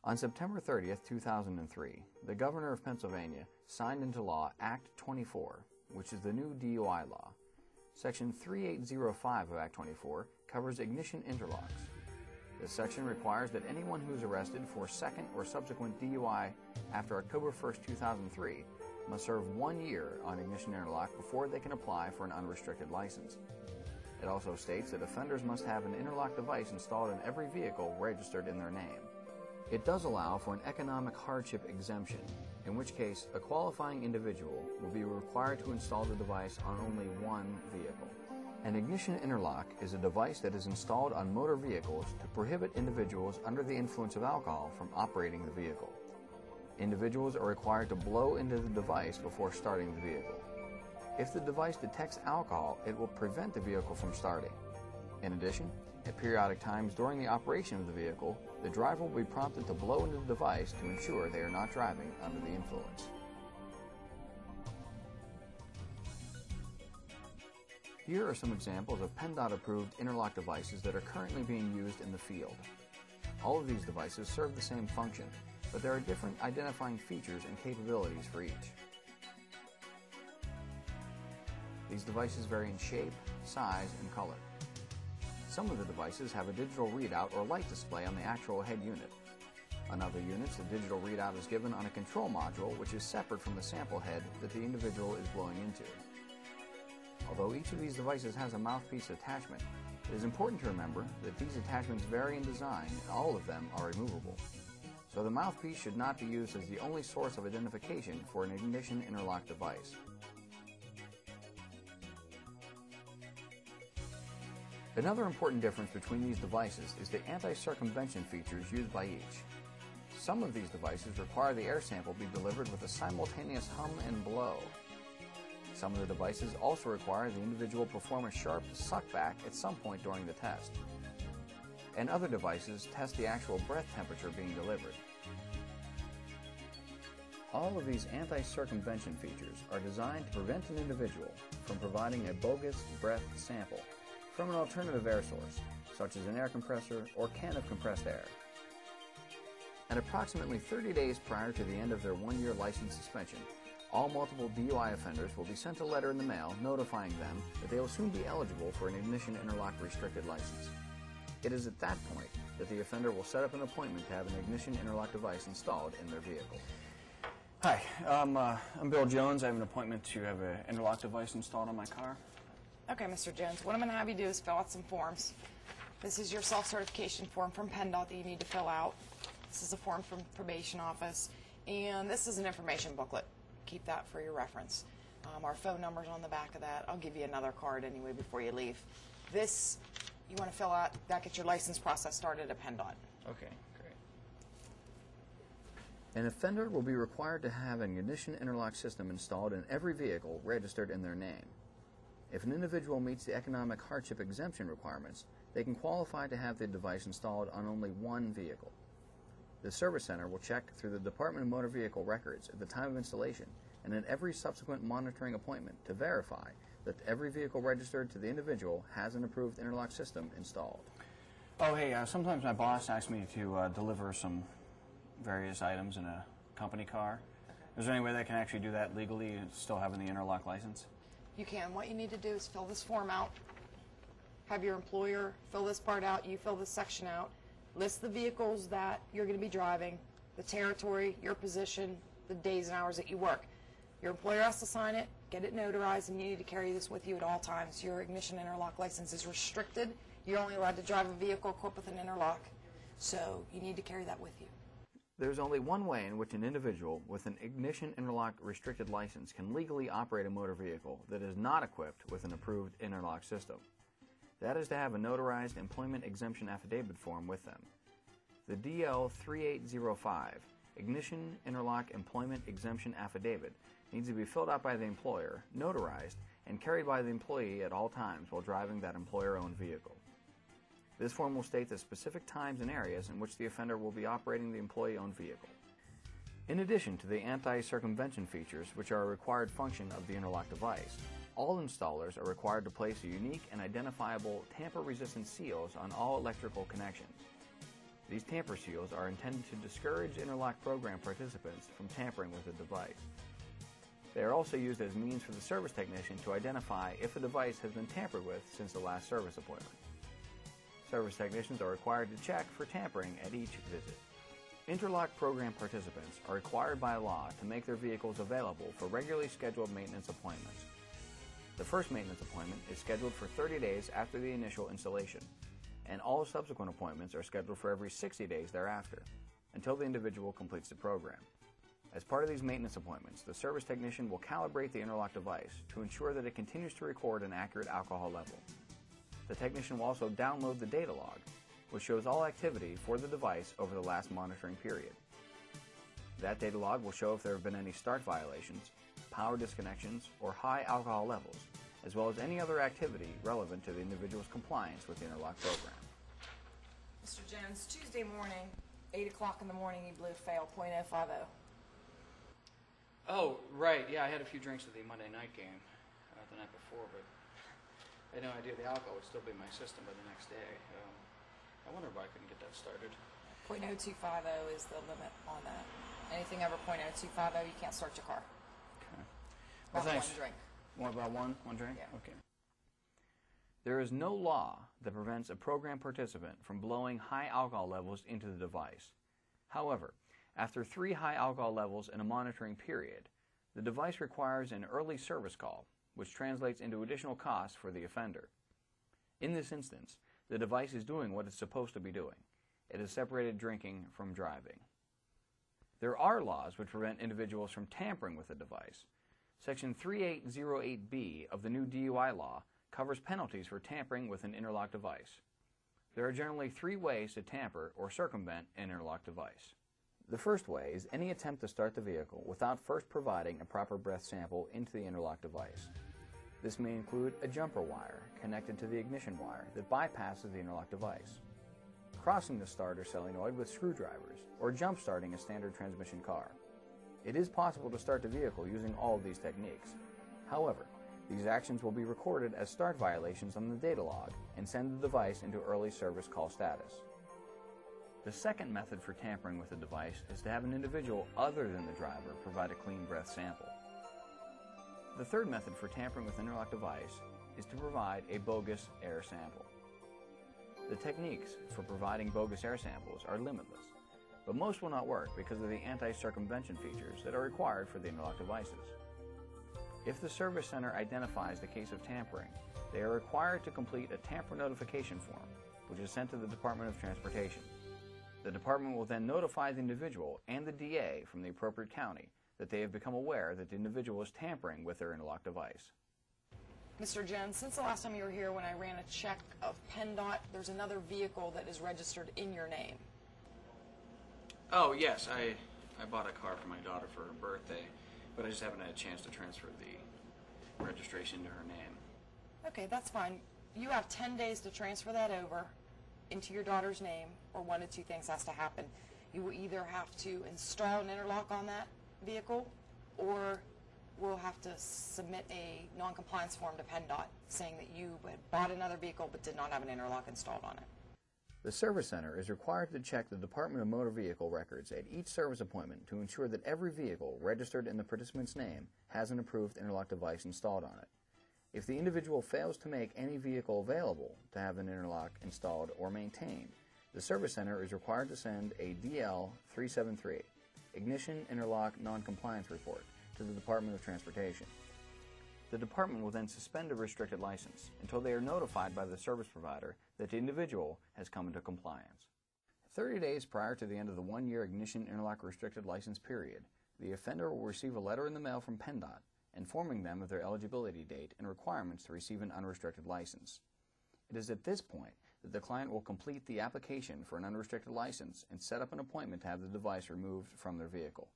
On September 30th, 2003, the Governor of Pennsylvania signed into law Act 24, which is the new DUI law. Section 3805 of Act 24 covers ignition interlocks. This section requires that anyone who is arrested for second or subsequent DUI after October 1st, 2003 must serve 1 year on ignition interlock before they can apply for an unrestricted license. It also states that offenders must have an interlock device installed in every vehicle registered in their name. It does allow for an economic hardship exemption, in which case a qualifying individual will be required to install the device on only one vehicle. An ignition interlock is a device that is installed on motor vehicles to prohibit individuals under the influence of alcohol from operating the vehicle. Individuals are required to blow into the device before starting the vehicle. If the device detects alcohol, it will prevent the vehicle from starting. In addition, at periodic times during the operation of the vehicle, the driver will be prompted to blow into the device to ensure they are not driving under the influence. Here are some examples of PennDOT-approved interlock devices that are currently being used in the field. All of these devices serve the same function, but there are different identifying features and capabilities for each. These devices vary in shape, size, and color. Some of the devices have a digital readout or light display on the actual head unit. On other units, the digital readout is given on a control module which is separate from the sample head that the individual is blowing into. Although each of these devices has a mouthpiece attachment, it is important to remember that these attachments vary in design and all of them are removable. So the mouthpiece should not be used as the only source of identification for an ignition interlock device. Another important difference between these devices is the anti-circumvention features used by each. Some of these devices require the air sample be delivered with a simultaneous hum and blow. Some of the devices also require the individual perform a sharp suckback at some point during the test. And other devices test the actual breath temperature being delivered. All of these anti-circumvention features are designed to prevent an individual from providing a bogus breath sample from an alternative air source, such as an air compressor or can of compressed air. And approximately 30 days prior to the end of their 1-year license suspension, all multiple DUI offenders will be sent a letter in the mail notifying them that they will soon be eligible for an ignition interlock restricted license. It is at that point that the offender will set up an appointment to have an ignition interlock device installed in their vehicle. Hi, I'm Bill Jones. I have an appointment to have an interlock device installed on my car. Okay, Mr. Jones, what I'm going to have you do is fill out some forms. This is your self-certification form from PennDOT that you need to fill out. This is a form from probation office, and this is an information booklet. Keep that for your reference. Our phone number's on the back of that. I'll give you another card anyway before you leave. This you want to fill out. That gets your license process started at PennDOT. Okay, great. An offender will be required to have an ignition interlock system installed in every vehicle registered in their name. If an individual meets the economic hardship exemption requirements, they can qualify to have the device installed on only one vehicle. The Service Center will check through the Department of Motor Vehicle records at the time of installation and at every subsequent monitoring appointment to verify that every vehicle registered to the individual has an approved interlock system installed. Oh, hey, sometimes my boss asks me to deliver some various items in a company car. Is there any way that I can actually do that legally and still having the interlock license? You can. What you need to do is fill this form out, have your employer fill this part out, you fill this section out, list the vehicles that you're going to be driving, the territory, your position, the days and hours that you work. Your employer has to sign it, get it notarized, and you need to carry this with you at all times. Your ignition interlock license is restricted. You're only allowed to drive a vehicle equipped with an interlock, so you need to carry that with you. There is only one way in which an individual with an ignition interlock restricted license can legally operate a motor vehicle that is not equipped with an approved interlock system. That is to have a notarized employment exemption affidavit form with them. The DL 3805, Ignition Interlock Employment Exemption Affidavit, needs to be filled out by the employer, notarized, and carried by the employee at all times while driving that employer-owned vehicle. This form will state the specific times and areas in which the offender will be operating the employee-owned vehicle. In addition to the anti-circumvention features, which are a required function of the interlock device, all installers are required to place a unique and identifiable tamper-resistant seals on all electrical connections. These tamper seals are intended to discourage Interlock program participants from tampering with the device. They are also used as means for the service technician to identify if a device has been tampered with since the last service appointment. Service technicians are required to check for tampering at each visit. Interlock program participants are required by law to make their vehicles available for regularly scheduled maintenance appointments. The first maintenance appointment is scheduled for 30 days after the initial installation, and all subsequent appointments are scheduled for every 60 days thereafter, until the individual completes the program. As part of these maintenance appointments, the service technician will calibrate the Interlock device to ensure that it continues to record an accurate alcohol level. The technician will also download the data log, which shows all activity for the device over the last monitoring period. That data log will show if there have been any start violations, power disconnections, or high alcohol levels, as well as any other activity relevant to the individual's compliance with the Interlock program. Mr. Jones, Tuesday morning, 8 o'clock in the morning, you blew fail, .050. Oh, right. Yeah, I had a few drinks at the Monday night game the night before, but I had no idea the alcohol would still be in my system by the next day. I wonder why I couldn't get that started. .0250 is the limit on that. Anything over .0250, you can't start your car. Okay. About thanks. one drink. What about one drink? Yeah. Okay. There is no law that prevents a program participant from blowing high alcohol levels into the device. However, after 3 high alcohol levels in a monitoring period, the device requires an early service call, which translates into additional costs for the offender. In this instance, the device is doing what it's supposed to be doing. It has separated drinking from driving. There are laws which prevent individuals from tampering with the device. Section 3808B of the new DUI law covers penalties for tampering with an Interlock device. There are generally 3 ways to tamper or circumvent an Interlock device. The first way is any attempt to start the vehicle without first providing a proper breath sample into the Interlock device. This may include a jumper wire connected to the ignition wire that bypasses the Interlock device, crossing the starter solenoid with screwdrivers, or jump-starting a standard transmission car. It is possible to start the vehicle using all of these techniques. However, these actions will be recorded as start violations on the data log and send the device into early service call status. The second method for tampering with the device is to have an individual other than the driver provide a clean breath sample. The third method for tampering with an Interlock device is to provide a bogus air sample. The techniques for providing bogus air samples are limitless, but most will not work because of the anti-circumvention features that are required for the Interlock devices. If the service center identifies the case of tampering, they are required to complete a tamper notification form, which is sent to the Department of Transportation. The department will then notify the individual and the DA from the appropriate county that they have become aware that the individual is tampering with their Interlock device. Mr. Jones, since the last time you were here when I ran a check of PennDOT, there's another vehicle that is registered in your name. Oh, yes. I bought a car for my daughter for her birthday, but I just haven't had a chance to transfer the registration to her name. Okay, that's fine. You have 10 days to transfer that over into your daughter's name, or one of 2 things has to happen. You will either have to install an Interlock on that vehicle, or we'll have to submit a non-compliance form to PennDOT saying that you had bought another vehicle but did not have an Interlock installed on it. The service center is required to check the Department of Motor Vehicle records at each service appointment to ensure that every vehicle registered in the participant's name has an approved Interlock device installed on it. If the individual fails to make any vehicle available to have an Interlock installed or maintained, the service center is required to send a DL-373, Ignition Interlock Non-Compliance Report, to the Department of Transportation. The department will then suspend a restricted license until they are notified by the service provider that the individual has come into compliance. 30 days prior to the end of the 1-year Ignition Interlock restricted license period, the offender will receive a letter in the mail from PennDOT informing them of their eligibility date and requirements to receive an unrestricted license. It is at this point that the client will complete the application for an unrestricted license and set up an appointment to have the device removed from their vehicle.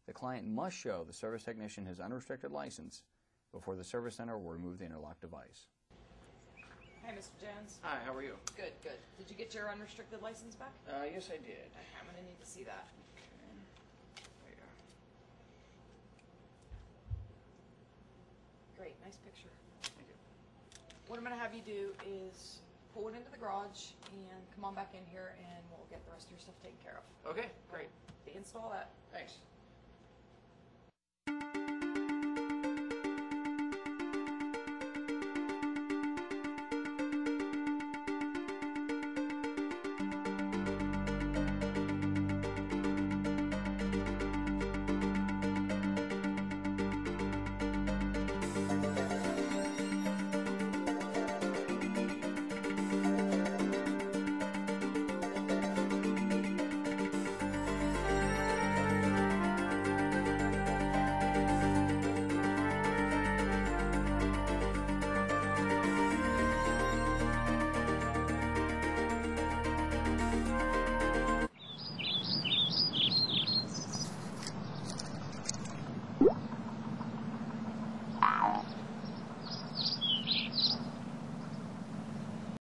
The client must show the service technician his unrestricted license before the service center will remove the Interlock device. Hey, Mr. Jones. Hi, how are you? Good, good. Did you get your unrestricted license back? Yes, I did. Okay, I'm going to need to see that. There you are. Great, nice picture. Thank you. What I'm going to have you do is pull it into the garage and come on back in here and we'll get the rest of your stuff taken care of. Okay, great. Install that. Thanks.